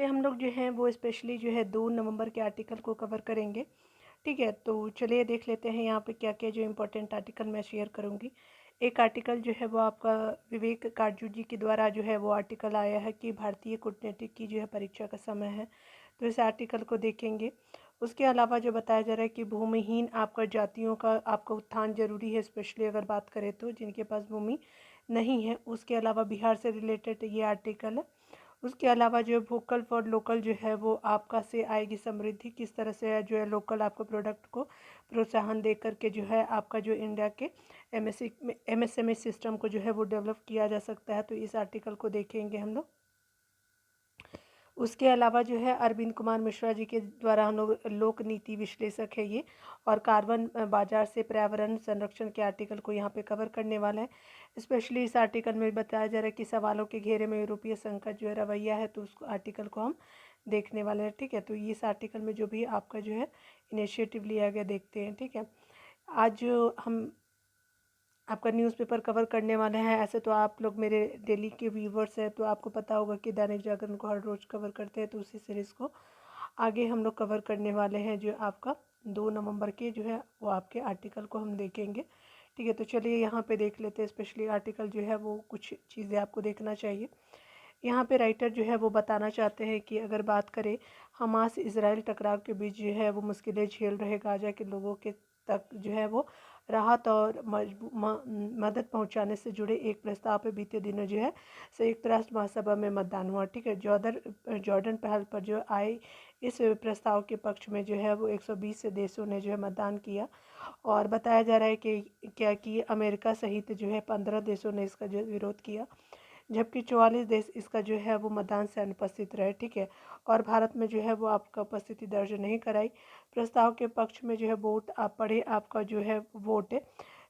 पे हम लोग जो हैं वो स्पेशली जो है 2 नवंबर के आर्टिकल को कवर करेंगे। ठीक है, तो चलिए देख लेते हैं यहाँ पे क्या-क्या जो इम्पोर्टेंट आर्टिकल मैं शेयर करूँगी। एक आर्टिकल जो है वो आपका विवेक काटजू जी के द्वारा जो है वो आर्टिकल आया है कि भारतीय कूटनीतिक की जो है परीक्षा का समय है, तो इस आर्टिकल को देखेंगे। उसके अलावा जो बताया जा रहा है कि भूमिहीन आपका जातियों का आपका उत्थान ज़रूरी है, स्पेशली अगर बात करें तो जिनके पास भूमि नहीं है। उसके अलावा बिहार से रिलेटेड ये आर्टिकल है। उसके अलावा जो है वोकल फॉर लोकल जो है वो आपका से आएगी समृद्धि, किस तरह से जो है लोकल आपको प्रोडक्ट को प्रोत्साहन दे करके जो है आपका जो इंडिया के एमएसएमई सिस्टम को जो है वो डेवलप किया जा सकता है, तो इस आर्टिकल को देखेंगे हम लोग। उसके अलावा जो है अरविंद कुमार मिश्रा जी के द्वारा हम लोग लोक नीति विश्लेषक है ये, और कार्बन बाजार से पर्यावरण संरक्षण के आर्टिकल को यहाँ पे कवर करने वाला है। स्पेशली इस आर्टिकल में बताया जा रहा है कि सवालों के घेरे में यूरोपीय संघ का जो है रवैया है, तो उस आर्टिकल को हम देखने वाले हैं। ठीक है, तो इस आर्टिकल में जो भी आपका जो है इनिशिएटिव लिया गया देखते हैं। ठीक है, आज जो हम आपका न्यूज़पेपर कवर करने वाले हैं, ऐसे तो आप लोग मेरे डेली के व्यूवर्स हैं, तो आपको पता होगा कि दैनिक जागरण को हर रोज़ कवर करते हैं, तो उसी सीरीज़ को आगे हम लोग कवर करने वाले हैं। जो आपका 2 नवंबर के जो है वो आपके आर्टिकल को हम देखेंगे। ठीक है, तो चलिए यहाँ पे देख लेते हैं। स्पेशली आर्टिकल जो है वो कुछ चीज़ें आपको देखना चाहिए। यहाँ पे राइटर जो है वो बताना चाहते हैं कि अगर बात करें हमास इजराइल टकराव के बीच जो है वो मुश्किलें झेल रहे गाजा के लोगों के तक जो है वो राहत और मदद पहुंचाने से जुड़े एक प्रस्ताव पे बीते दिनों जो है संयुक्त राष्ट्र महासभा में मतदान हुआ। ठीक है, जॉर्डन पहल पर जो आए इस प्रस्ताव के पक्ष में जो है वो 120 से देशों ने जो है मतदान किया, और बताया जा रहा है कि अमेरिका सहित जो है 15 देशों ने इसका जो विरोध किया, जबकि 44 देश इसका जो है वो मतदान से अनुपस्थित रहे। ठीक है, और भारत में जो है वो आपका उपस्थिति दर्ज नहीं कराई। प्रस्ताव के पक्ष में जो है वोट आप पढ़े, आपका जो है वोट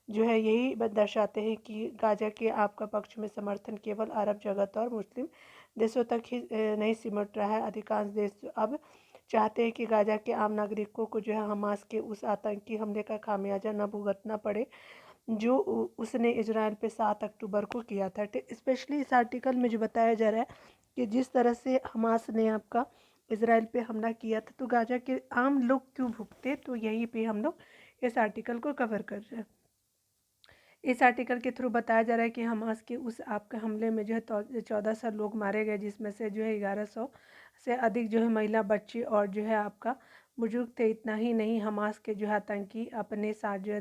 जो है यही दर्शाते हैं कि गाजा के आपका पक्ष में समर्थन केवल अरब जगत और मुस्लिम देशों तक ही नहीं सिमट रहा है। अधिकांश देश अब चाहते हैं कि गाजा के आम नागरिकों को जो है हमास के उस आतंकी हमले का खामियाजा न भुगतना पड़े जो उसने इजराइल पे 7 अक्टूबर को किया था। स्पेशली इस आर्टिकल में जो बताया जा रहा है कि जिस तरह से हमास ने आपका इजराइल पे हमला किया था, तो गाजा के आम लोग क्यों भुगते, तो यहीं पे हम लोग इस आर्टिकल को कवर कर रहे हैं। इस आर्टिकल के थ्रू बताया जा रहा है कि हमास के उस आपके हमले में जो है 1400 लोग मारे गए, जिसमें से जो है 1100 से अधिक जो है महिला, बच्चे और जो है आपका बुजुर्ग थे। इतना ही नहीं, हमास के जो है आतंकी अपने साथ जो है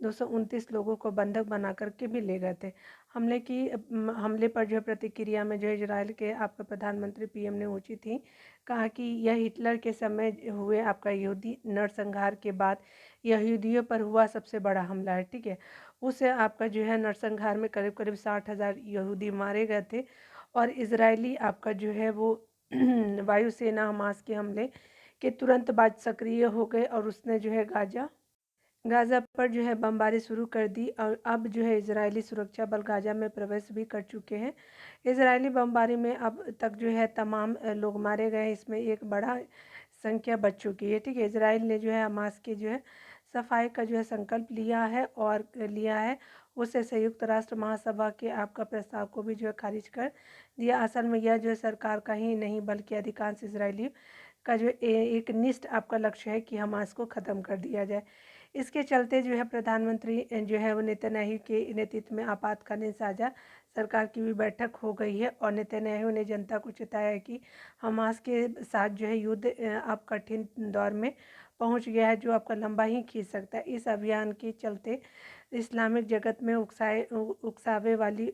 229 लोगों को बंधक बना करके भी ले गए थे। हमले पर जो है प्रतिक्रिया में जो है इजराइल के आपका प्रधानमंत्री पीएम ने ऊँची थी, कहा कि यह हिटलर के समय हुए आपका यहूदी नरसंहार के बाद यहूदियों पर हुआ सबसे बड़ा हमला है। ठीक है, उस आपका जो है नरसंहार में करीब करीब 60,000 यहूदी मारे गए थे, और इजरायली आपका जो है वो वायुसेना हमास के हमले के तुरंत बाद सक्रिय हो गए, और उसने जो है गाज़ा पर जो है बमबारी शुरू कर दी, और अब जो है इजरायली सुरक्षा बल गाज़ा में प्रवेश भी कर चुके हैं। इजरायली बमबारी में अब तक जो है तमाम लोग मारे गए, इसमें एक बड़ा संख्या बच चुकी है। ठीक है, इजराइल ने जो है हमास के जो है सफाई का जो है संकल्प लिया है। उससे संयुक्त राष्ट्र महासभा के आपका प्रस्ताव को भी जो है खारिज कर दिया। असल में यह जो है सरकार का ही नहीं बल्कि अधिकांश इजरायली का जो एक निष्ठ आपका लक्ष्य है कि हमास को ख़त्म कर दिया जाए। इसके चलते जो है प्रधानमंत्री जो है वो नेतन्याहू के नेतृत्व में आपातकालीन साझा सरकार की भी बैठक हो गई है, और नेतन्याहू ने जनता को चेताया है कि हमास के साथ जो है युद्ध अब कठिन दौर में पहुंच गया है, जो आपका लंबा ही खींच सकता है। इस अभियान के चलते इस्लामिक जगत में उकसावे वाली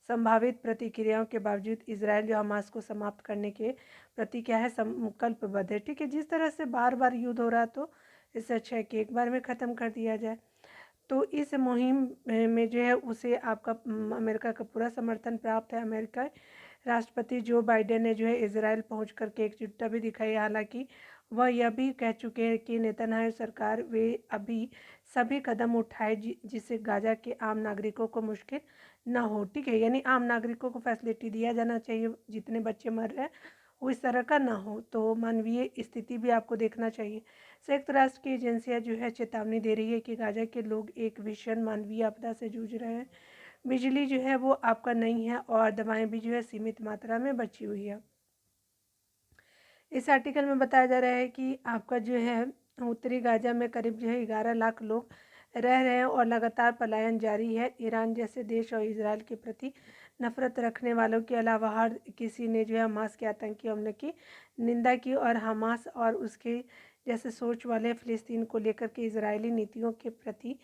संभावित प्रतिक्रियाओं के बावजूद इसराइल जो हमास को समाप्त करने के प्रति क्या है संकल्पबद्ध है। ठीक है, जिस तरह से बार बार युद्ध हो रहा, तो इससे अच्छा है कि एक बार में ख़त्म कर दिया जाए। तो इस मुहिम में जो है उसे आपका अमेरिका का पूरा समर्थन प्राप्त है। अमेरिका राष्ट्रपति जो बाइडेन ने जो है इजराइल पहुंच करके एकजुटता भी दिखाई, हालांकि वह यह भी कह चुके हैं कि नेतन्याहू सरकार वे अभी सभी कदम उठाए जिससे गाजा के आम नागरिकों को मुश्किल ना हो। ठीक है, यानी आम नागरिकों को फैसिलिटी दिया जाना चाहिए, जितने बच्चे मर रहे हैं वो इस तरह का ना हो, तो मानवीय स्थिति भी आपको देखना चाहिए। संयुक्त राष्ट्र की एजेंसियां जो है चेतावनी दे रही है कि गाजा के लोग एक भीषण मानवीय आपदा से जूझ रहे हैं। बिजली जो है वो आपका नहीं है, और दवाएं भी जो है सीमित मात्रा में बची हुई है। इस आर्टिकल में बताया जा रहा है कि आपका जो है उत्तरी गाज़ा में करीब जो है 11 लाख लोग रह रहे हैं और लगातार पलायन जारी है। ईरान जैसे देश और इजराइल के प्रति नफरत रखने वालों के अलावा हर किसी ने जो है हमास के आतंकी हमले की निंदा की और हमास और उसके जैसे सोच वाले फ़िलिस्तीन को लेकर के इजरायली नीतियों के प्रति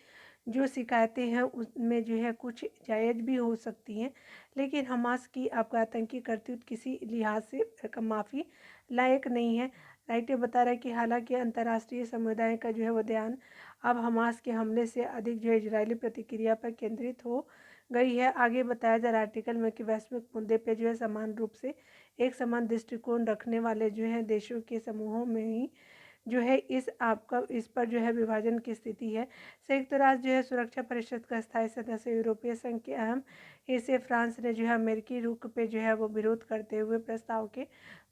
जो शिकायतें हैं उसमें जो है कुछ जायज़ भी हो सकती हैं, लेकिन हमास की आपका आतंकी करतूत किसी लिहाज से माफ़ी लायक नहीं है। राइटर बता रहा है कि हालांकि अंतर्राष्ट्रीय समुदाय का जो है वो ध्यान अब हमास के हमले से अधिक जो है इजरायली प्रतिक्रिया पर केंद्रित हो गई है। आगे बताया जा रहा है आर्टिकल में कि वैश्विक मुद्दे पे जो है समान रूप से एक समान दृष्टिकोण रखने वाले जो है देशों के समूहों में ही जो है इस पर जो है विभाजन की स्थिति है। संयुक्त राष्ट्र जो है सुरक्षा परिषद का स्थायी सदस्य यूरोपीय संघ के अहम हिस्से फ्रांस ने जो है अमेरिकी रुख पे जो है वो विरोध करते हुए प्रस्ताव के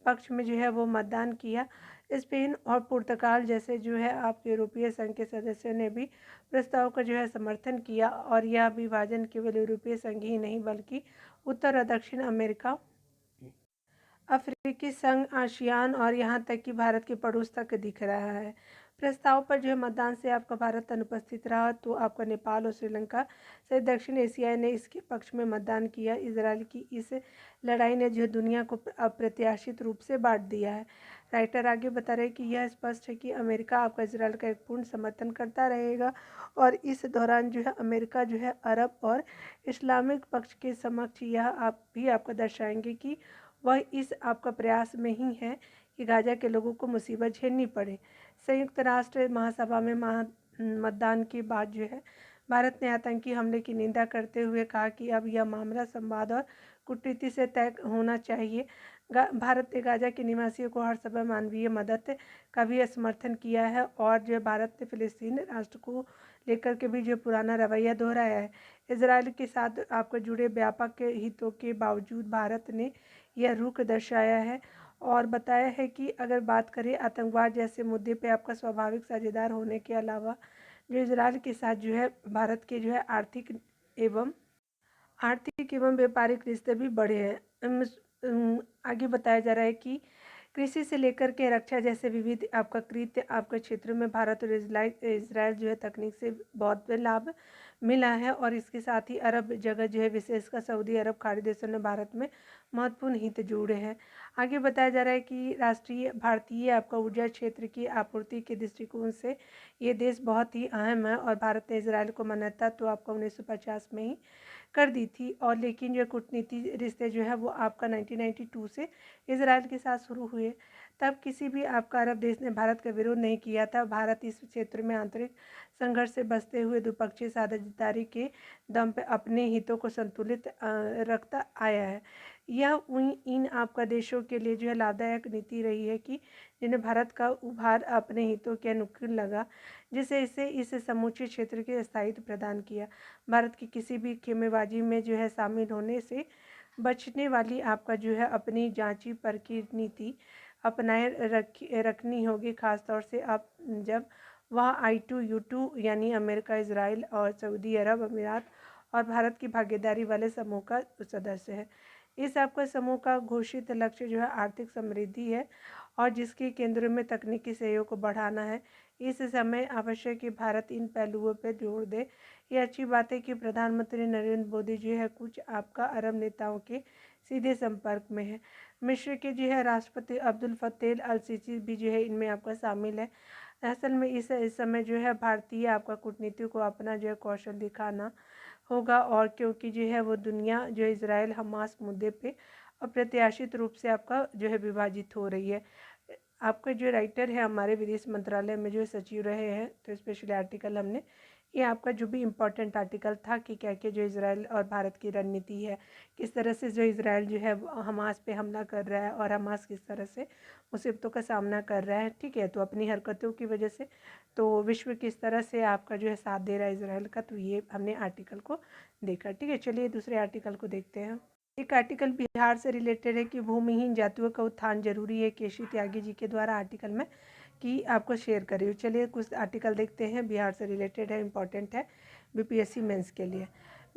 पक्ष में जो है वो मतदान किया। स्पेन और पुर्तगाल जैसे जो है आप यूरोपीय संघ के सदस्यों ने भी प्रस्ताव का जो है समर्थन किया और यह विभाजन केवल यूरोपीय संघ ही नहीं बल्कि उत्तर और दक्षिण अमेरिका, अफ्रीकी संघ, आसियान और यहाँ तक कि भारत के पड़ोस तक दिख रहा है। प्रस्ताव पर जो है मतदान से आपका भारत अनुपस्थित रहा तो आपका नेपाल और श्रीलंका सहित दक्षिण एशिया ने इसके पक्ष में मतदान किया। इजराइल की इस लड़ाई ने जो दुनिया को अप्रत्याशित रूप से बांट दिया है। राइटर आगे बता रहे कि यह स्पष्ट है कि अमेरिका आपका इजराइल का एक पूर्ण समर्थन करता रहेगा और इस दौरान जो है अमेरिका जो है अरब और इस्लामिक पक्ष के समक्ष यह आप भी आपका दर्शाएंगे कि वह इस आपका प्रयास में ही है कि गाज़ा के लोगों को मुसीबत झेलनी पड़े। संयुक्त राष्ट्र महासभा में मतदान के बाद जो है भारत ने आतंकी हमले की निंदा करते हुए कहा कि अब यह मामला संवाद और कूटनीति से तय होना चाहिए। भारत ने गाज़ा के निवासियों को हर समय मानवीय मदद का भी समर्थन किया है और जो भारत ने फ़िलिस्तीन राष्ट्र को लेकर के भी जो पुराना रवैया दोहराया है। इजराइल के साथ आपको जुड़े व्यापक हितों के बावजूद भारत ने यह रुख दर्शाया है और बताया है कि अगर बात करें आतंकवाद जैसे मुद्दे पे आपका स्वाभाविक साझेदार होने के अलावा जो इजराइल के साथ जो है भारत के जो है आर्थिक एवं व्यापारिक रिश्ते भी बढ़े हैं। आगे बताया जा रहा है कि कृषि से लेकर के रक्षा जैसे विविध आपका कृत्य आपके क्षेत्र में भारत और इजराइल जो है तकनीक से बहुत लाभ मिला है और इसके साथ ही अरब जगत जो है विशेषकर सऊदी अरब खाड़ी देशों ने भारत में महत्वपूर्ण हित जोड़े हैं। आगे बताया जा रहा है कि भारतीय आपका ऊर्जा क्षेत्र की आपूर्ति के दृष्टिकोण से ये देश बहुत ही अहम है और भारत ने इजराइल को मान्यता तो आपका 1950 में ही कर दी थी और लेकिन जो कूटनीति रिश्ते जो है वो आपका 1992 से इजराइल के साथ शुरू हुए। तब किसी भी आपका अरब देश ने भारत का विरोध नहीं किया था। भारत इस क्षेत्र में आंतरिक संघर्ष से बचते हुए द्विपक्षीय साझेदारी के दम पर अपने हितों को संतुलित रखता आया है। यह इन आपका देशों के लिए जो है लाभदायक नीति रही है कि जिन्हें भारत का उभार अपने हितों के अनुकूल लगा, जिसे इस समूचे क्षेत्र के स्थायित्व प्रदान किया। भारत की किसी भी खेमेबाजी में जो है शामिल होने से बचने वाली आपका जो है अपनी जांची परखी नीति अपनाए रखनी होगी, खासतौर से अब जब वह I2U2 यानी अमेरिका, इजराइल और सऊदी अरब अमीरात और भारत की भागीदारी वाले समूह का सदस्य है। इस आपका समूह का घोषित लक्ष्य जो है आर्थिक समृद्धि है और जिसके केंद्र में तकनीकी सहयोग को बढ़ाना है। इस समय आवश्यक कि भारत इन पहलुओं पर जोर दे। ये अच्छी बात है कि प्रधानमंत्री नरेंद्र मोदी जो है कुछ आपका अरब नेताओं के सीधे संपर्क में है। मिस्र के जो है राष्ट्रपति अब्दुल फतेह अल सीसी भी जो है इनमें आपका शामिल है। असल में इस समय जो है भारतीय आपका कूटनीति को अपना जो है कौशल दिखाना होगा और क्योंकि जो है वो दुनिया जो इजराइल हमास मुद्दे पे अप्रत्याशित रूप से आपका जो है विभाजित हो रही है। आपका जो राइटर है हमारे विदेश मंत्रालय में जो सचिव रहे हैं, तो स्पेशली आर्टिकल हमने ये आपका जो भी इम्पोर्टेंट आर्टिकल था कि क्या क्या जो इजराइल और भारत की रणनीति है, किस तरह से जो इजराइल जो है हमास पे हमला कर रहा है और हमास किस तरह से मुसीबतों का सामना कर रहा है, ठीक है, तो अपनी हरकतों की वजह से तो विश्व किस तरह से आपका जो है साथ दे रहा है इजराइल का, तो ये हमने आर्टिकल को देखा। ठीक है, चलिए दूसरे आर्टिकल को देखते हैं। एक आर्टिकल बिहार से रिलेटेड है कि भूमिहीन जातियों का उत्थान जरूरी है, केशी त्यागी जी के द्वारा आर्टिकल में कि आपको शेयर करिए। चलिए कुछ आर्टिकल देखते हैं, बिहार से रिलेटेड है, इम्पॉर्टेंट है बीपीएससी मेंस के लिए।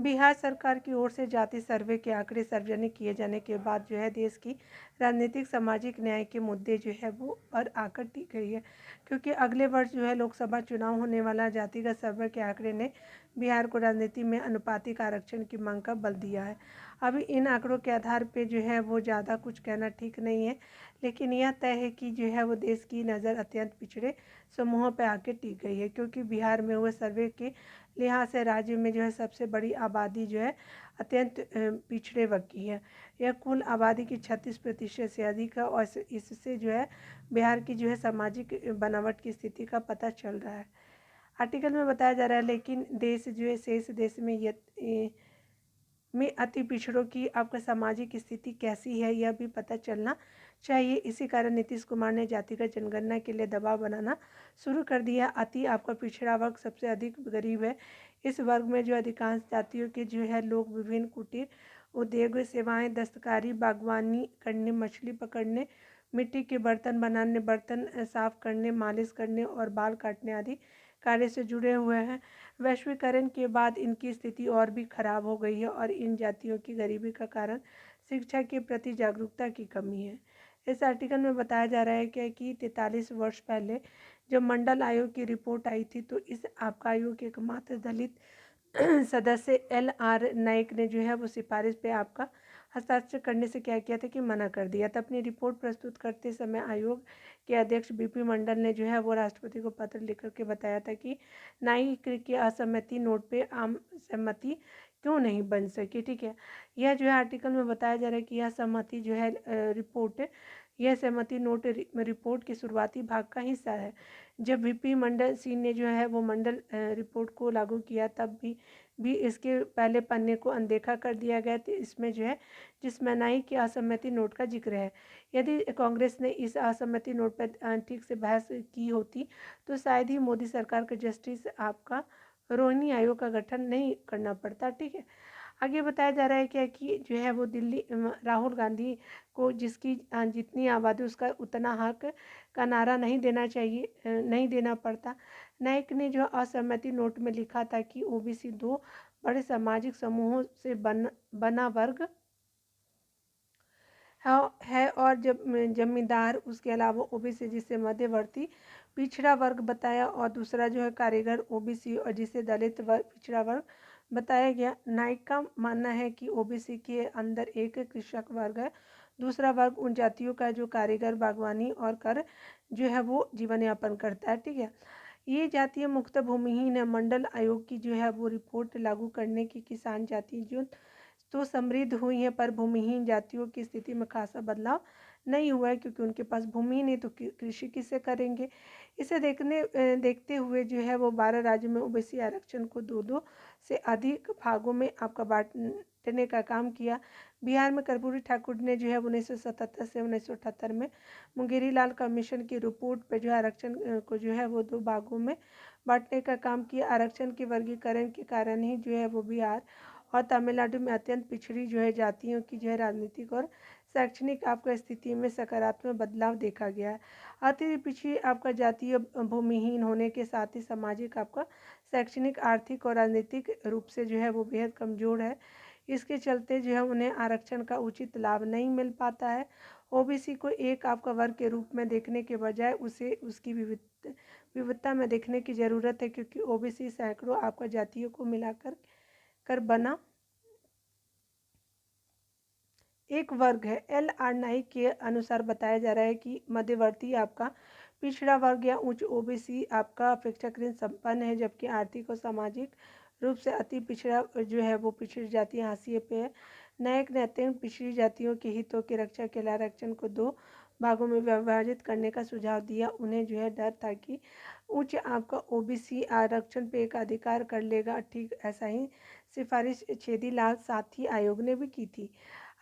बिहार सरकार की ओर से जाति सर्वे के आंकड़े सार्वजनिक किए जाने के बाद जो है देश की राजनीतिक सामाजिक न्याय के मुद्दे जो है वो पर आकर टिक गई है, क्योंकि अगले वर्ष जो है लोकसभा चुनाव होने वाला। जातिगत सर्वे के आंकड़े ने बिहार को राजनीति में अनुपातिक आरक्षण की मांग का बल दिया है। अभी इन आंकड़ों के आधार पर जो है वो ज़्यादा कुछ कहना ठीक नहीं है, लेकिन यह तय है कि जो है वो देश की नज़र अत्यंत पिछड़े समूहों पर आके टिक गई है, क्योंकि बिहार में हुए सर्वे के लिहाज से राज्य में जो है सबसे बड़ी आबादी जो है अत्यंत पिछड़े वर्ग की है। यह कुल आबादी की 36% से अधिक है और इससे जो है बिहार की जो है सामाजिक बनावट की स्थिति का पता चल रहा है। आर्टिकल में बताया जा रहा है, लेकिन देश जो है शेष देश में अति पिछड़ों की आपका सामाजिक स्थिति कैसी है यह भी पता चलना चाहिए। इसी कारण नीतीश कुमार ने जातिगत जनगणना के लिए दबाव बनाना शुरू कर दिया। अति आपका पिछड़ा वर्ग सबसे अधिक गरीब है। इस वर्ग में जो अधिकांश जातियों के जो है लोग विभिन्न कुटीर उद्योग सेवाएं, दस्तकारी, बागवानी करने, मछली पकड़ने, मिट्टी के बर्तन बनाने, बर्तन साफ करने, मालिश करने और बाल काटने आदि कार्य से जुड़े हुए हैं। वैश्वीकरण के बाद इनकी स्थिति और भी खराब हो गई है और इन जातियों की गरीबी का कारण शिक्षा के प्रति जागरूकता की कमी है। इस आर्टिकल में बताया जा रहा है कि 43 वर्ष पहले जब मंडल आयोग की रिपोर्ट आई थी, तो इस आपका आयोग के एकमात्र दलित सदस्य LR नाइक ने जो है वो सिफारिश पे आपका हस्ताक्षर करने से क्या किया था कि मना कर दिया था। अपनी रिपोर्ट प्रस्तुत करते समय आयोग के अध्यक्ष BP मंडल ने जो है वो राष्ट्रपति को पत्र लिख कर के बताया था कि नाइक की असहमति नोट पे आम सहमति क्यों नहीं बन सकी। ठीक है, यह जो है आर्टिकल में बताया जा रहा है कि यह सहमति जो है रिपोर्ट, यह सहमति नोट रिपोर्ट के शुरुआती भाग का हिस्सा है। जब VP मंडल सिंह ने जो है वो मंडल रिपोर्ट को लागू किया, तब भी इसके पहले पन्ने को अनदेखा कर दिया गया। तो इसमें जो है जिसमें नाइक की असहमति नोट का जिक्र है। यदि कांग्रेस ने इस असहमति नोट पर ठीक से बहस की होती तो शायद ही मोदी सरकार को जस्टिस आपका रोहिणी आयोग का गठन नहीं करना पड़ता। ठीक है, आगे बताया जा रहा है क्या कि जो है वो दिल्ली राहुल गांधी को जिसकी जितनी आबादी उसका उतना हक का नारा नहीं देना चाहिए, नहीं देना पड़ता। नाइक ने जो असहमति नोट में लिखा था कि OBC 2 बड़े सामाजिक समूहों से बना वर्ग है और जब जमींदार, उसके अलावा OBC जिसे मध्यवर्ती पिछड़ा वर्ग बताया और दूसरा जो है कारीगर OBC और जिसे दलित वर्ग पिछड़ा वर्ग बताया गया। नाइक का मानना है कि OBC के अंदर एक कृषक वर्ग है, दूसरा वर्ग उन जातियों का जो कारीगर, बागवानी और कर जो है वो जीवन यापन करता है। ठीक है, ये जातीय मुक्त भूमिहीन है। मंडल आयोग की जो है वो रिपोर्ट लागू करने की किसान जाति जो तो समृद्ध हुई है, पर भूमिहीन जातियों की स्थिति में खासा बदलाव नहीं हुआ है, क्योंकि उनके पास भूमि नहीं तो कृषि किससे करेंगे। इसे देखते हुए जो है वो 12 राज्यों में OBC आरक्षण को 2-2 से अधिक भागों में आपका बांटने का काम किया। बिहार में कर्पूरी ठाकुर ने जो है 1977 से 1978 में मुंगेरी लाल कमीशन की रिपोर्ट पर जो है आरक्षण को जो है वो 2 भागों में बांटने का काम किया। आरक्षण के वर्गीकरण के कारण ही जो है वो बिहार और तमिलनाडु में अत्यंत पिछड़ी जो है जातियों की जो है राजनीतिक और शैक्षणिक आपका स्थिति में सकारात्मक बदलाव देखा गया है। अति पिछड़ी आपका जातीय भूमिहीन होने के साथ ही सामाजिक आपका शैक्षणिक, आर्थिक और राजनीतिक रूप से जो है वो बेहद कमज़ोर है। इसके चलते जो है उन्हें आरक्षण का उचित लाभ नहीं मिल पाता है। OBC को एक आपका वर्ग के रूप में देखने के बजाय उसे उसकी विविधता में देखने की ज़रूरत है, क्योंकि OBC सैकड़ों आपका जातियों को मिलाकर बना एक वर्ग है। LR नाइक के अनुसार बताया जा रहा है कि मध्यवर्ती आपका पिछड़ा वर्ग या उच्च OBC आपका अपेक्षाकृत संपन्न है, जबकि आर्थिक और सामाजिक रूप से अति पिछड़ा जो है वो पिछड़ी जाति हाशिए पे है। नायक ने अत्यंत पिछड़ी जातियों के हितों की रक्षा के लिए आरक्षण को 2 भागों में विभाजित करने का सुझाव दिया। उन्हें जो है डर था कि उच्च आपका OBC आरक्षण पे एक अधिकार कर लेगा। ठीक ऐसा ही सिफारिश छेदीलाल साथी आयोग ने भी की थी।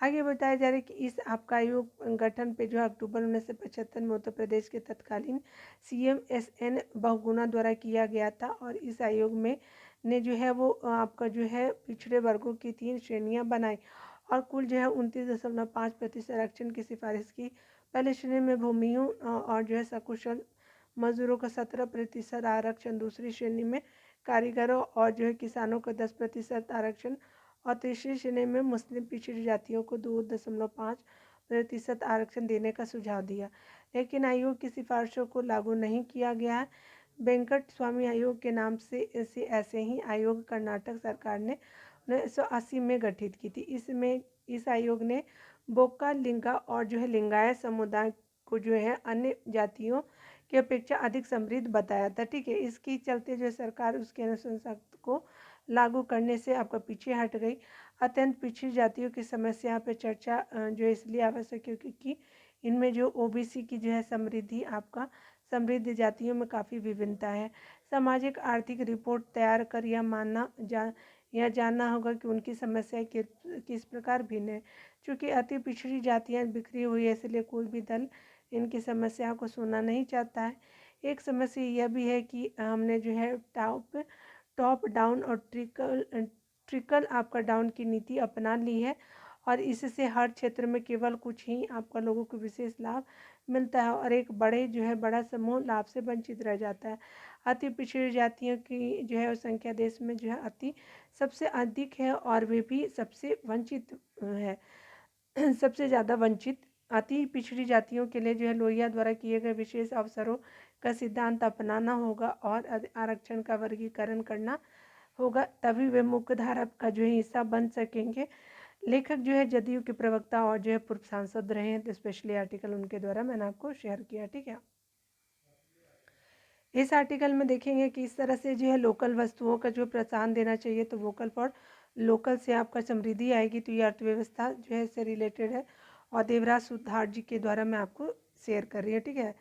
आगे बताया जा रहा है कि इस आपका आयोग गठन पे जो है अक्टूबर 1975 में उत्तर प्रदेश के तत्कालीन CM SN बहुगुणा द्वारा किया गया था और इस आयोग में ने जो है वो आपका जो है पिछड़े वर्गों की 3 श्रेणियां बनाई और कुल जो है 29.5% आरक्षण की सिफारिश की। पहली श्रेणी में भूमियों और जो है सकुशल मजदूरों का 17% आरक्षण, दूसरी श्रेणी में कारीगरों और जो है किसानों को 10% आरक्षण और तीसरी श्रेणी में मुस्लिम पिछड़ी जातियों को 2.5% आरक्षण देने का सुझाव दिया, लेकिन आयोग की सिफारिशों को लागू नहीं किया गया है। वेंकट स्वामी आयोग के नाम से ऐसे ही आयोग कर्नाटक सरकार ने 1980 में गठित की थी। इस आयोग ने बोक्का लिंगा और जो है लिंगायत समुदाय को जो है अन्य जातियों की अपेक्षा अधिक समृद्ध बताया था। ठीक है, इसकी चलते जो सरकार उसके अनुशंसा को लागू करने से आपका पीछे हट गई। अत्यंत पिछड़ी जातियों की समस्या पर चर्चा जो इसलिए आवश्यक है क्योंकि इनमें जो ओबीसी की जो है समृद्धि आपका समृद्ध जातियों में काफ़ी विभिन्नता है। सामाजिक आर्थिक रिपोर्ट तैयार कर यह जानना होगा कि उनकी समस्या किस प्रकार भिन्न है। चूँकि अति पिछड़ी जातियाँ बिखरी हुई है, इसलिए कोई भी दल इनकी समस्याओं को सुनना नहीं चाहता है। एक समस्या यह भी है कि हमने जो है टॉप डाउन और ट्रिकल आपका डाउन की नीति अपना ली है और इससे हर क्षेत्र में केवल कुछ ही आपका लोगों को विशेष लाभ मिलता है और एक बड़ा समूह लाभ से वंचित रह जाता है। अति पिछड़ी जातियों की जो है संख्या देश में जो है सबसे अधिक है और वे भी सबसे वंचित है सबसे ज़्यादा वंचित। अति पिछड़ी जातियों के लिए जो है लोहिया द्वारा किए गए विशेष अवसरों का सिद्धांत अपनाना होगा और आरक्षण का वर्गीकरण करना होगा, तभी वे मुख्य धारा का जो है हिस्सा बन सकेंगे। लेखक जो है जदयू के प्रवक्ता और जो है पूर्व सांसद रहे हैं, तो स्पेशली आर्टिकल उनके द्वारा मैंने आपको शेयर किया। ठीक है, इस आर्टिकल में देखेंगे कि इस तरह से जो है लोकल वस्तुओं का जो प्रोत्साहन देना चाहिए, तो वोकल फॉर लोकल से आपका समृद्धि आएगी, तो ये अर्थव्यवस्था जो है इससे रिलेटेड है और देवराज सुधार जी के द्वारा मैं आपको शेयर कर रही हूँ। ठीक है,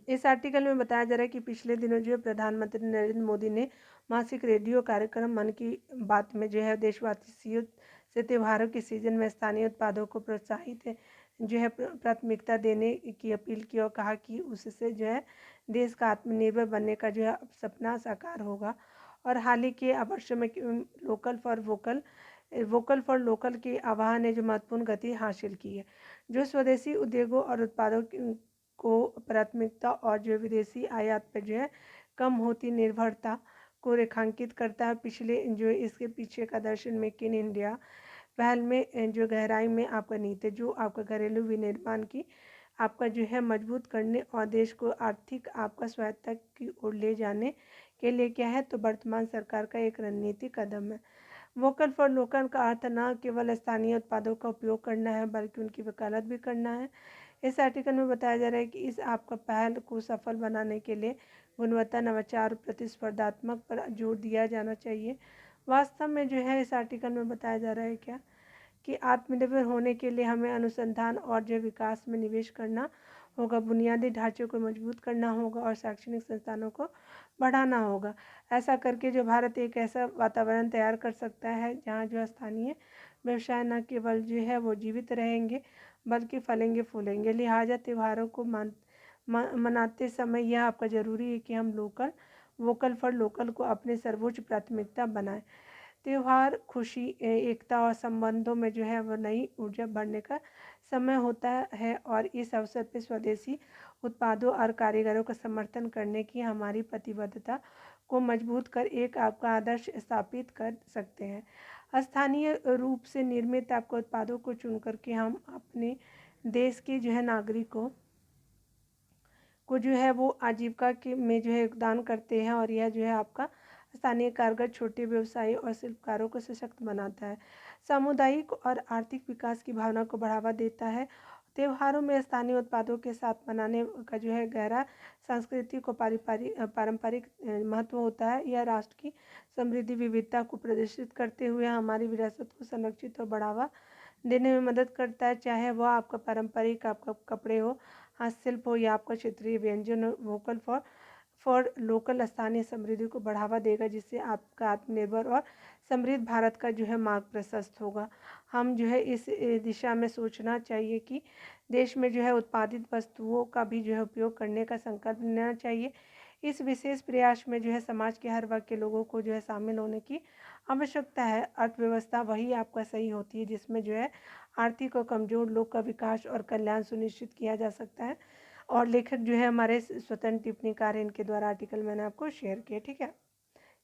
इस आर्टिकल में बताया जा रहा है कि पिछले दिनों जो है प्रधानमंत्री नरेंद्र मोदी ने मासिक रेडियो कार्यक्रम मन की बात में जो है देशवासियों से त्योहारों के सीजन में स्थानीय उत्पादों को प्रोत्साहित जो है प्राथमिकता देने की अपील की और कहा कि उससे जो है देश का आत्मनिर्भर बनने का जो है सपना साकार होगा। और हाल ही के वर्षों में वोकल फॉर लोकल के आह्वान ने जो महत्वपूर्ण गति हासिल की है, जो स्वदेशी उद्योगों और उत्पादों को प्राथमिकता और जो विदेशी आयात पर जो है कम होती निर्भरता को रेखांकित करता है। पिछले जो इसके पीछे का दर्शन मेक इन इंडिया पहल में जो गहराई में आपका नीति जो आपका घरेलू विनिर्माण की आपका जो है मजबूत करने और देश को आर्थिक आपका स्वायत्तता की ओर ले जाने के लिए क्या है, तो वर्तमान सरकार का एक रणनीतिक कदम है। वोकल फॉर लोकल का अर्थ न केवल स्थानीय उत्पादों का उपयोग करना है बल्कि उनकी वकालत भी करना है। इस आर्टिकल में बताया जा रहा है कि इस आपका पहल को सफल बनाने के लिए गुणवत्ता, नवाचार और प्रतिस्पर्धात्मक पर जोर दिया जाना चाहिए। वास्तव में जो है इस आर्टिकल में बताया जा रहा है क्या कि आत्मनिर्भर होने के लिए हमें अनुसंधान और जो विकास में निवेश करना होगा, बुनियादी ढांचे को मजबूत करना होगा और शैक्षणिक संस्थानों को बढ़ाना होगा। ऐसा करके जो भारत एक ऐसा वातावरण तैयार कर सकता है जहाँ जो स्थानीय व्यवसाय न केवल जो है वो जीवित रहेंगे बल्कि फलेंगे फूलेंगे। लिहाजा त्योहारों को मनाते समय यह आपका ज़रूरी है कि हम वोकल फॉर लोकल को अपने सर्वोच्च प्राथमिकता बनाएं। त्यौहार खुशी, एकता और संबंधों में जो है वो नई ऊर्जा भरने का समय होता है और इस अवसर पर स्वदेशी उत्पादों और कारीगरों का समर्थन करने की हमारी प्रतिबद्धता को मजबूत कर एक आपका आदर्श स्थापित कर सकते हैं। स्थानीय रूप से निर्मित आपके उत्पादों को चुन करके हम अपने देश के जो है नागरिकों को जो है वो आजीविका के में जो है योगदान करते हैं और यह जो है आपका स्थानीय कारीगर, छोटे व्यवसायी और शिल्पकारों को सशक्त बनाता है, सामुदायिक और आर्थिक विकास की भावना को बढ़ावा देता है। त्योहारों में स्थानीय उत्पादों के साथ मनाने का जो है गहरा सांस्कृतिक और पारंपरिक महत्व होता है। यह राष्ट्र की समृद्धि विविधता को प्रदर्शित करते हुए हमारी विरासत को संरक्षित और बढ़ावा देने में मदद करता है, चाहे वह आपका पारंपरिक आपका कपड़े हो, हस्तशिल्प हो या आपका क्षेत्रीय व्यंजन हो। वोकल फॉर लोकल स्थानीय समृद्धि को बढ़ावा देगा, जिससे आपका आत्मनिर्भर और समृद्ध भारत का जो है मार्ग प्रशस्त होगा। हम जो है इस दिशा में सोचना चाहिए कि देश में जो है उत्पादित वस्तुओं का भी जो है उपयोग करने का संकल्प लेना चाहिए। इस विशेष प्रयास में जो है समाज के हर वर्ग के लोगों को जो है शामिल होने की आवश्यकता है। अर्थव्यवस्था वही आपका सही होती है जिसमें जो है आर्थिक और कमजोर लोग का विकास और कल्याण सुनिश्चित किया जा सकता है। और लेखक जो है हमारे स्वतंत्र टिप्पणीकार, इनके द्वारा आर्टिकल मैंने आपको शेयर किया। ठीक है।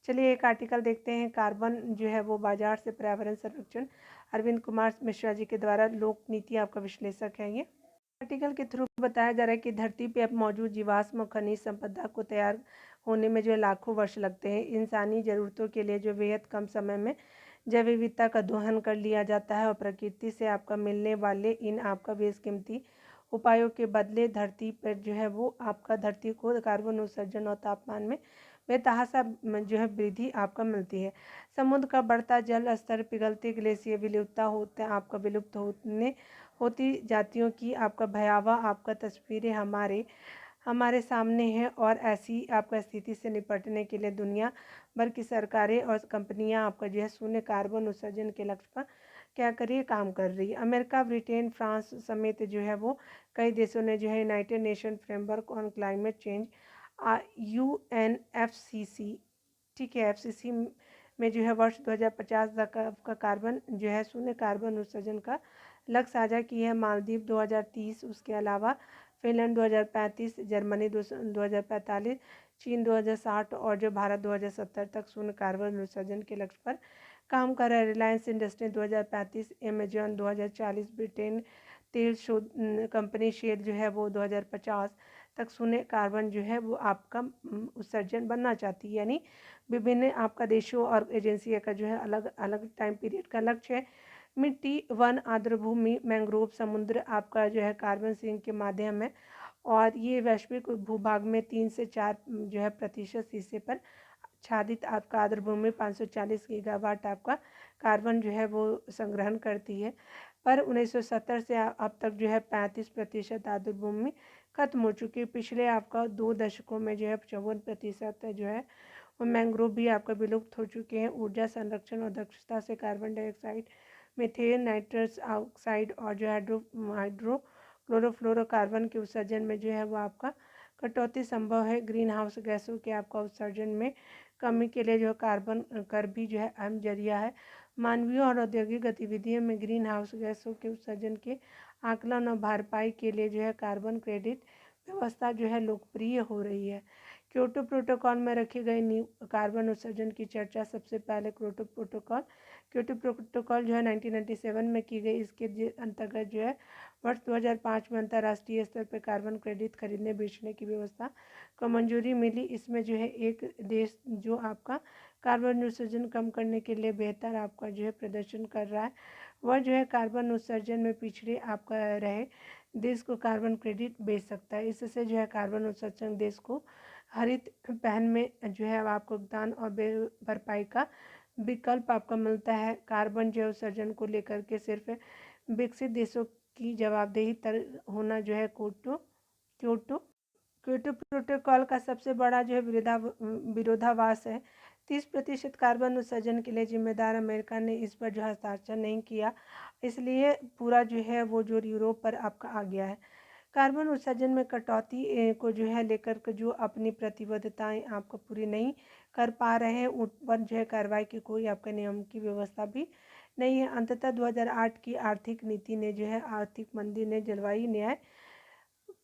चलिए एक आर्टिकल देखते हैं, कार्बन जो है वो बाजार से पर्यावरण संरक्षण, अरविंद कुमार मिश्रा जी के द्वारा, लोक नीति आपका विश्लेषक है ये। आर्टिकल के थ्रू बताया जा रहा है कि धरती पे अब मौजूद जीवाश्म और खनिज संपदा को तैयार होने में जो लाखों वर्ष लगते हैं। इंसानी ज़रूरतों के लिए जो बेहद कम समय में जैव विविधता का दोहन कर लिया जाता है और प्रकृति से आपका मिलने वाले इन आपका बेशकीमती उपायों के बदले धरती पर जो है वो आपका धरती को कार्बन उत्सर्जन और तापमान में बेतहाशा जो है वृद्धि आपका मिलती है। समुद्र का बढ़ता जल स्तर, पिघलते ग्लेशियर, विलुप्त होने होती जातियों की आपका भयावह आपका तस्वीरें हमारे सामने है। और ऐसी आपका स्थिति से निपटने के लिए दुनिया भर की सरकारें और कंपनियां आपका जो है शून्य कार्बन उत्सर्जन के लक्ष्य पर क्या करिए काम कर रही है। अमेरिका, ब्रिटेन, फ्रांस समेत जो है वो कई देशों ने जो है United nation framework on climate change UNFCC, ठीक है, FCC में जो है वर्ष 2050 तक का कार्बन जो है शून्य कार्बन उत्सर्जन का लक्ष्य साझा की है। मालदीव 2030, उसके अलावा फिनलैंड 2035, जर्मनी 2045, चीन 2060 और जो भारत 2070 तक शून्य कार्बन उत्सर्जन के लक्ष्य पर काम कर रहा है। रिलायंस इंडस्ट्री 2035, अमेजॉन 2040, ब्रिटेन तेल शोध कंपनी शेल जो है वो 2050 तक शून्य कार्बन जो है वो आपका उत्सर्जन बनना चाहती है। यानी विभिन्न आपका देशों और एजेंसियों का जो है अलग अलग टाइम पीरियड का लक्ष्य है। मिट्टी, वन, आर्द्रभूमि, मैंग्रोव, समुद्र आपका जो है कार्बन सिंक के माध्यम है और ये वैश्विक भूभाग में 3 से 4 जो है प्रतिशत हिस्से पर आच्छादित आपका आर्द्रभूमि 540 गीगावाट आपका कार्बन जो है वो संग्रहण करती है। पर 1970 से अब तक जो है 35% आर्द्रभूमि खत्म हो चुकी है। पिछले आपका 2 दशकों में जो है 54% जो है वो मैंग्रोव भी आपका विलुप्त हो चुके हैं। ऊर्जा संरक्षण और दक्षता से carbon dioxide, methane, nitrous oxide और जो हाइड्रो क्लोरोफ्लोरोकार्बन के उत्सर्जन में जो है वो आपका कटौती संभव है। ग्रीन हाउस गैसों के आपका उत्सर्जन में कमी के लिए जो कार्बन कर भी जो है अहम जरिया है। मानवीय और औद्योगिक गतिविधियों में ग्रीन हाउस गैसों के उत्सर्जन के आकलन और भरपाई के लिए जो है कार्बन क्रेडिट व्यवस्था जो है लोकप्रिय हो रही है। क्योटो प्रोटोकॉल में रखे गए कार्बन उत्सर्जन की चर्चा सबसे पहले क्योटो प्रोटोकॉल जो है 1997 में की गई। इसके अंतर्गत जो है वर्ष 2005 में अंतर्राष्ट्रीय स्तर पर कार्बन क्रेडिट खरीदने बेचने की व्यवस्था को मंजूरी मिली। इसमें जो है एक देश जो आपका कार्बन उत्सर्जन कम करने के लिए बेहतर आपका जो है प्रदर्शन कर रहा है, वह जो है कार्बन उत्सर्जन में पिछड़े आपका रहे देश को कार्बन क्रेडिट बेच सकता है। इससे जो है कार्बन उत्सर्जन देश को हरित पहल में जो है आपको भुगतान और भरपाई का विकल्प आपका मिलता है। कार्बन जो उत्सर्जन को लेकर के सिर्फ विकसित देशों की जवाबदेही तर होना जो है क्योटो क्योटो प्रोटोकॉल का सबसे बड़ा जो है विरोधाभास है। 30% कार्बन उत्सर्जन के लिए जिम्मेदार अमेरिका ने इस पर जो हस्ताक्षर नहीं किया, इसलिए पूरा जो है वो जो यूरोप पर आपका आ गया है। कार्बन उत्सर्जन में कटौती को जो है लेकर के जो अपनी प्रतिबद्धताएं आपको पूरी नहीं कर पा रहे हैं, उन पर जो है कार्रवाई की कोई आपके नियम की व्यवस्था भी नहीं है। अंततः 2008 की आर्थिक नीति ने जो है आर्थिक मंदी ने जलवायु न्याय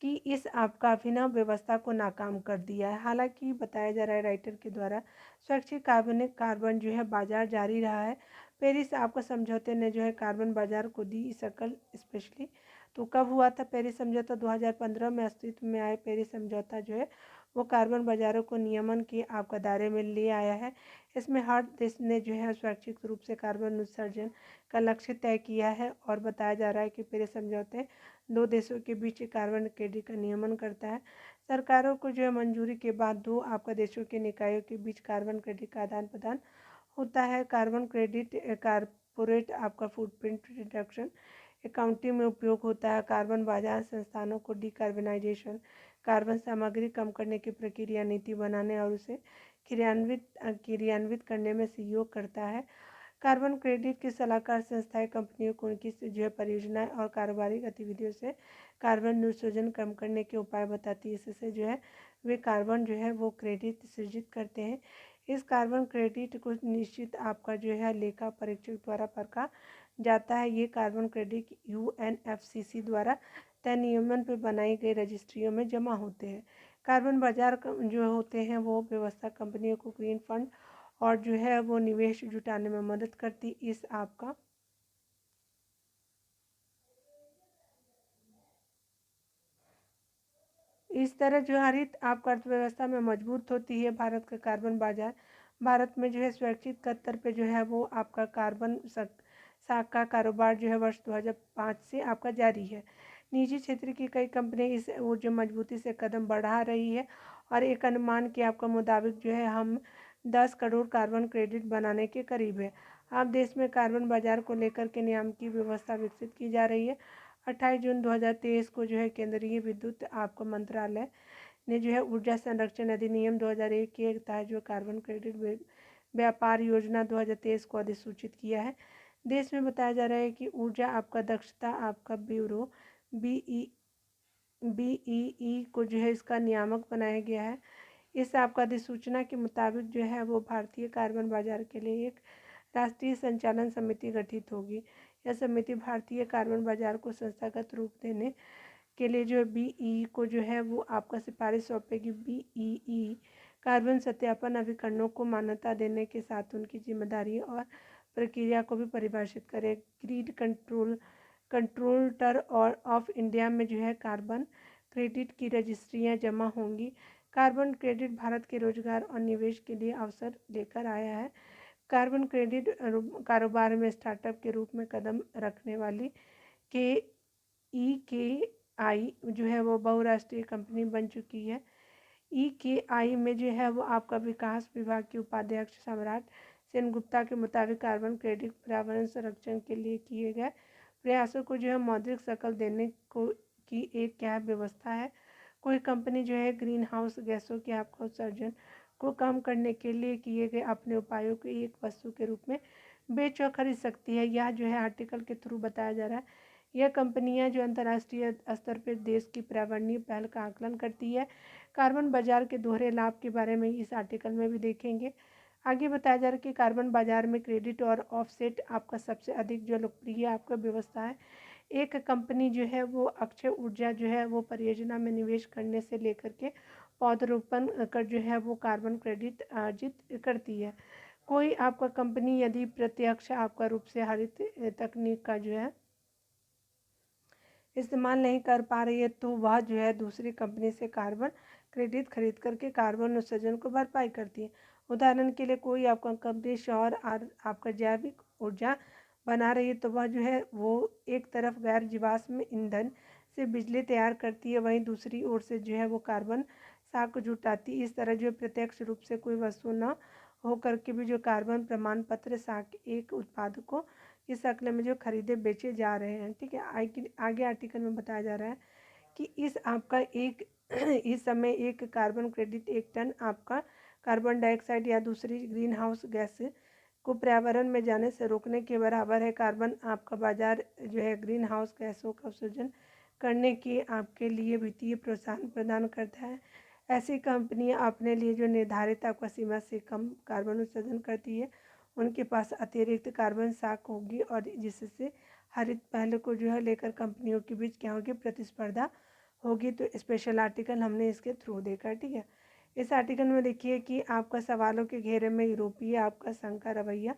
कि इस आपका अभिनव व्यवस्था को नाकाम कर दिया है। हालांकि बताया जा रहा है राइटर के द्वारा स्वैच्छिक कार्बन जो है बाजार जारी रहा है। पेरिस आपका समझौते ने जो है कार्बन बाजार को दी शकल स्पेशली। तो कब हुआ था पेरिस समझौता? 2015 में अस्तित्व में आए पेरिस समझौता जो है वो कार्बन बाजारों को नियमन के आपका दायरे में ले आया है। इसमें हर देश ने जो है स्वैच्छिक रूप से कार्बन उत्सर्जन का लक्ष्य तय किया है और बताया जा रहा है कि पेरिस समझौते 2 देशों के बीच कार्बन क्रेडिट का नियमन करता है। सरकारों को जो है मंजूरी के बाद 2 आपका देशों के निकायों के बीच कार्बन क्रेडिट का आदान प्रदान होता है। कार्बन क्रेडिट कारपोरेट आपका फुटप्रिंट रिडक्शन अकाउंटिंग में उपयोग होता है। कार्बन बाजार संस्थानों को डिकार्बनाइजेशन, कार्बन सामग्री कम करने की प्रक्रिया नीति बनाने और उसे क्रियान्वित करने में सहयोग करता है। कार्बन क्रेडिट की सलाहकार संस्थाएं कंपनियों को उनकी जो है परियोजनाएं और कारोबारी गतिविधियों से कार्बन उत्सर्जन कम करने के उपाय बताती है। इससे जो है वे कार्बन जो है वो क्रेडिट सृजित करते हैं। इस कार्बन क्रेडिट को निश्चित आपका जो है लेखा परीक्षक द्वारा परखा जाता है। ये कार्बन क्रेडिट UNFCC द्वारा तय नियमन पर बनाई गई रजिस्ट्रियों में जमा होते हैं। कार्बन बाजार जो होते हैं वो व्यवस्था कंपनियों को ग्रीन फंड और जो है वो निवेश जुटाने में मदद करती इस आपका इस तरह जो हरित आपका अर्थव्यवस्था में मजबूत होती है भारत का कार्बन बाजार। भारत में जो है स्वैच्छिक स्तर पे जो है वो आपका कार्बन साख का कारोबार जो है वर्ष 2005 से आपका जारी है। निजी क्षेत्र की कई कंपनियां इस ऊर्जा मजबूती से कदम बढ़ा रही है और एक अनुमान के आपका मुताबिक जो है हम 10 करोड़ कार्बन क्रेडिट बनाने के करीब है। अब देश में कार्बन बाजार को लेकर के नियम की व्यवस्था विकसित की जा रही है। 28 जून 2023 को जो है केंद्रीय विद्युत आपका मंत्रालय ने जो है ऊर्जा संरक्षण अधिनियम 2001 के तहत जो कार्बन क्रेडिट व्यापार योजना 2023 को अधिसूचित किया है। देश में बताया जा रहा है कि ऊर्जा आपका दक्षता आपका ब्यूरो बीईई को जो है इसका नियामक बनाया गया है। इस आपका अधिसूचना के मुताबिक जो है वो भारतीय कार्बन बाजार के लिए एक राष्ट्रीय संचालन समिति गठित होगी। यह समिति भारतीय कार्बन बाजार को संस्थागत रूप देने के लिए जो बीई को जो है वो आपका सिफारिश सौंपेगी। बीई कार्बन सत्यापन अभिकरणों को मान्यता देने के साथ उनकी जिम्मेदारी और प्रक्रिया को भी परिभाषित करे। ग्रीड कंट्रोलर और ऑफ इंडिया में जो है कार्बन क्रेडिट की रजिस्ट्रियां जमा होंगी। कार्बन क्रेडिट भारत के रोजगार और निवेश के लिए अवसर लेकर आया है। कार्बन क्रेडिट कारोबार में स्टार्टअप के रूप में कदम रखने वाली के आई जो है वो बहुराष्ट्रीय कंपनी बन चुकी है। EKI में जो है वो आपका विकास विभाग के उपाध्यक्ष सम्राट सेनगुप्ता के मुताबिक कार्बन क्रेडिट पर्यावरण संरक्षण के लिए किए गए प्रयासों को जो है मौद्रिक शकल देने को की एक क्या व्यवस्था है। कोई कंपनी जो है ग्रीन हाउस गैसों के आपका उत्सर्जन को कम करने के लिए किए गए अपने उपायों को एक वस्तु के रूप में बेच और खरीद सकती है। यह जो है आर्टिकल के थ्रू बताया जा रहा है। यह कंपनियां जो अंतर्राष्ट्रीय स्तर पर देश की पर्यावरणीय पहल का आकलन करती है। कार्बन बाजार के दोहरे लाभ के बारे में इस आर्टिकल में भी देखेंगे। आगे बताया जा रहा है कि कार्बन बाजार में क्रेडिट और ऑफसेट आपका सबसे अधिक जो लोकप्रिय आपका व्यवस्था है। एक कंपनी जो है वो अक्षय ऊर्जा जो है वो परियोजना में निवेश करने से लेकर के पौधरोपण कर जो है वो कार्बन क्रेडिट अर्जित करती है। कोई आपका कंपनी यदि प्रत्यक्ष आपका रूप से हरित तकनीक का जो है इस्तेमाल नहीं कर पा रही है तो वह जो है दूसरी कंपनी से कार्बन क्रेडिट खरीद करके कार्बन उत्सर्जन को भरपाई करती है। उदाहरण के लिए कोई आपका कंपनी सौर और आपका जैविक ऊर्जा बना रही है तो वह जो है वो एक तरफ गैर जीवाश्म ईंधन से बिजली तैयार करती है, वहीं दूसरी ओर से जो है वो कार्बन साख जुटाती। इस तरह जो प्रत्यक्ष रूप से कोई वस्तु न हो करके भी जो कार्बन प्रमाण पत्र साख एक उत्पाद को इस शक्ल में जो खरीदे बेचे जा रहे हैं। ठीक है, आगे आर्टिकल में बताया जा रहा है कि इस आपका एक इस समय एक कार्बन क्रेडिट एक टन आपका कार्बन डाइऑक्साइड या दूसरी ग्रीन हाउस गैस को पर्यावरण में जाने से रोकने के बराबर है। कार्बन आपका बाजार जो है ग्रीन हाउस गैसों का उत्सर्जन करने के आपके लिए वित्तीय प्रोत्साहन प्रदान करता है। ऐसी कंपनियां अपने लिए जो निर्धारित आपका सीमा से कम कार्बन उत्सर्जन करती है उनके पास अतिरिक्त कार्बन साख होगी और जिससे हरित पहल को जो है लेकर कंपनियों के बीच क्या होगी, प्रतिस्पर्धा होगी। तो स्पेशल आर्टिकल हमने इसके थ्रू देखा। ठीक है, इस आर्टिकल में देखिए कि आपका सवालों के घेरे में यूरोपीय आपका संघ का रवैया।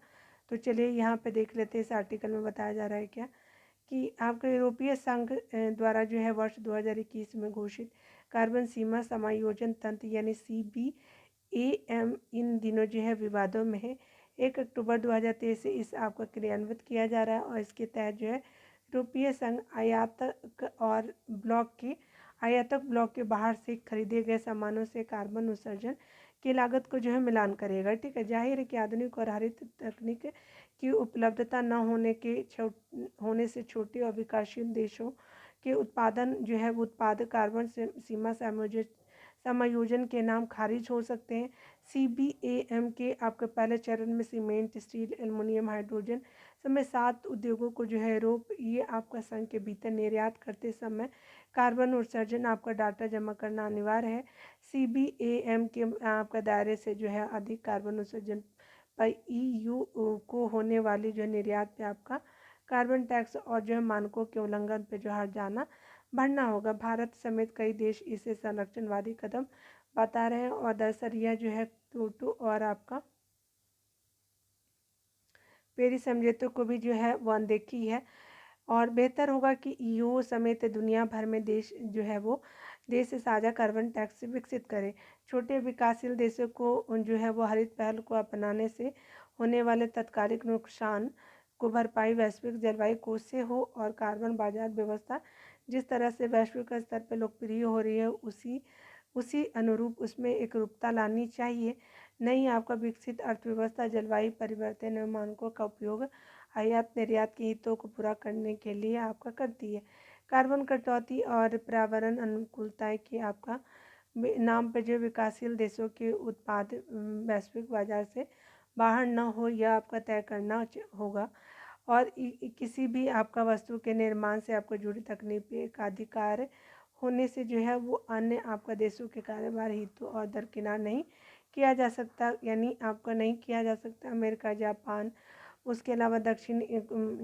तो चलिए यहाँ पे देख लेते हैं इस आर्टिकल में बताया जा रहा है क्या कि आपका यूरोपीय संघ द्वारा जो है वर्ष 2021 में घोषित कार्बन सीमा समायोजन तंत्र यानी CBAM इन दिनों जो है विवादों में है। 1 अक्टूबर 2023 से इस आपका क्रियान्वित किया जा रहा है और इसके तहत जो है यूरोपीय संघ आयातक ब्लॉक के बाहर से खरीदे गए सामानों से कार्बन उत्सर्जन की लागत को जो है मिलान करेगा। ठीक है, जाहिर है कि आधुनिक और हरित तकनीक की उपलब्धता न होने से छोटे और विकासशील देशों के उत्पादन जो है उत्पाद कार्बन सीमा समायोजन के नाम खारिज हो सकते हैं। CBAM के आपके पहले चरण में सीमेंट, स्टील, एल्युमिनियम, हाइड्रोजन समेत 7 उद्योगों को जो है ये आपका संघ के भीतर निर्यात करते समय कार्बन उत्सर्जन आपका डाटा जमा करना अनिवार्य है। CBAM के आपका दायरे से जो है अधिक कार्बन उत्सर्जन पर EU को होने वाली जो निर्यात पे आपका कार्बन टैक्स और जो है मानकों के उल्लंघन पे जो हर्जाना भरना होगा। भारत समेत कई देश इसे संरक्षणवादी कदम बता रहे हैं और दरअसल यह जो है क्योटो और आपका पेरिस समझौते को भी जो है वो अनदेखी है। और बेहतर होगा कि ईयू समेत दुनिया भर में देश जो है वो देश से साझा कार्बन टैक्स विकसित करे। छोटे विकासशील देशों को जो है वो हरित पहल को अपनाने से होने वाले तत्कालिक नुकसान को भरपाई वैश्विक जलवायु कोष से हो, और कार्बन बाजार व्यवस्था जिस तरह से वैश्विक स्तर पर लोकप्रिय हो रही है उसी अनुरूप उसमें एक रूपता लानी चाहिए। नई आपका विकसित अर्थव्यवस्था जलवायु परिवर्तन एवं मानकों का उपयोग आयात निर्यात के हितों को पूरा करने के लिए आपका करती है। कार्बन कटौती और पर्यावरण अनुकूलता के आपका नाम पर जो विकासशील देशों के उत्पाद वैश्विक बाजार से बाहर न हो, यह आपका तय करना होगा। और किसी भी आपका वस्तु के निर्माण से आपको जुड़ी तकनीकी का अधिकार होने से जो है वो अन्य आपका देशों के कारोबार हितों और दरकिनार नहीं किया जा सकता, यानी आपका नहीं किया जा सकता। अमेरिका, जापान, उसके अलावा दक्षिण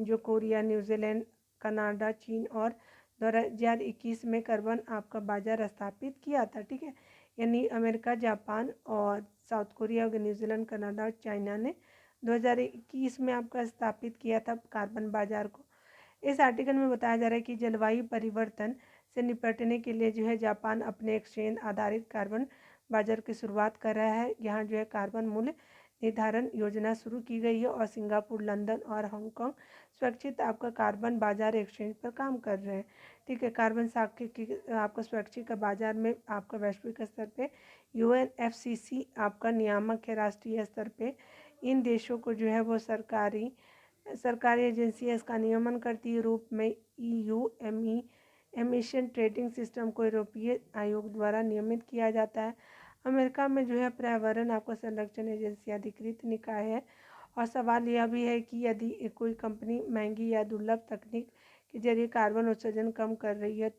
जो कोरिया, न्यूजीलैंड, कनाडा, चीन और 2021 में कार्बन आपका बाजार स्थापित किया था, ठीक है। यानी अमेरिका, जापान और साउथ कोरिया, न्यूजीलैंड, कनाडा और चाइना ने 2021 में आपका स्थापित किया था कार्बन बाजार को। इस आर्टिकल में बताया जा रहा है कि जलवायु परिवर्तन से निपटने के लिए जो है जापान अपने एक्सचेंज आधारित कार्बन बाजार की शुरुआत कर रहा है। यहाँ जो है कार्बन मूल्य निर्धारण योजना शुरू की गई है, और सिंगापुर, लंदन और हांगकांग स्वैच्छिक आपका कार्बन बाजार एक्सचेंज पर काम कर रहे हैं, ठीक है। कार्बन सांख्यिकी आपका स्वैच्छिक बाजार में आपका वैश्विक स्तर पे UNFCCC आपका नियामक है। राष्ट्रीय स्तर पे इन देशों को जो है वो सरकारी एजेंसियाँ इसका नियमन करती है। रूप में EU एमिशन ट्रेडिंग सिस्टम को यूरोपीय आयोग द्वारा नियमित किया जाता है। अमेरिका में जो है पर्यावरण आपका संरक्षण एजेंसी अधिकृत निकाय है। और सवाल यह भी है कि यदि कोई कंपनी महंगी या दुर्लभ तकनीक के जरिए कार्बन उत्सर्जन कम कर रही है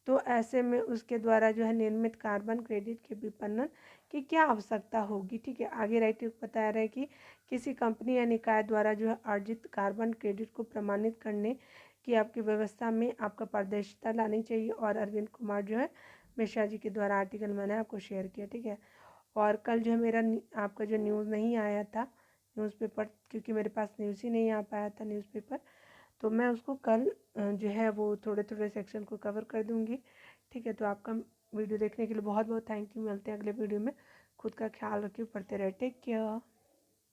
तो ऐसे में उसके द्वारा जो है निर्मित कार्बन क्रेडिट के विपणन की क्या आवश्यकता होगी, ठीक है। आगे राइटर बता रहे हैं कि किसी कंपनी या निकाय द्वारा जो है अर्जित कार्बन क्रेडिट को प्रमाणित करने की आपकी व्यवस्था में आपका पारदर्शिता लानी चाहिए। और अरविंद कुमार जो है मिश्रा जी के द्वारा आर्टिकल मैंने आपको शेयर किया, ठीक है। और कल जो है मेरा आपका जो न्यूज़ नहीं आया था न्यूज़पेपर, क्योंकि मेरे पास न्यूज़ ही नहीं आ पाया था न्यूज़पेपर, तो मैं उसको कल जो है वो थोड़े थोड़े सेक्शन को कवर कर दूँगी, ठीक है। तो आपका वीडियो देखने के लिए बहुत बहुत थैंक यू। मिलते हैं अगले वीडियो में। खुद का ख्याल रखिए, पढ़ते रहे, टेक केयर।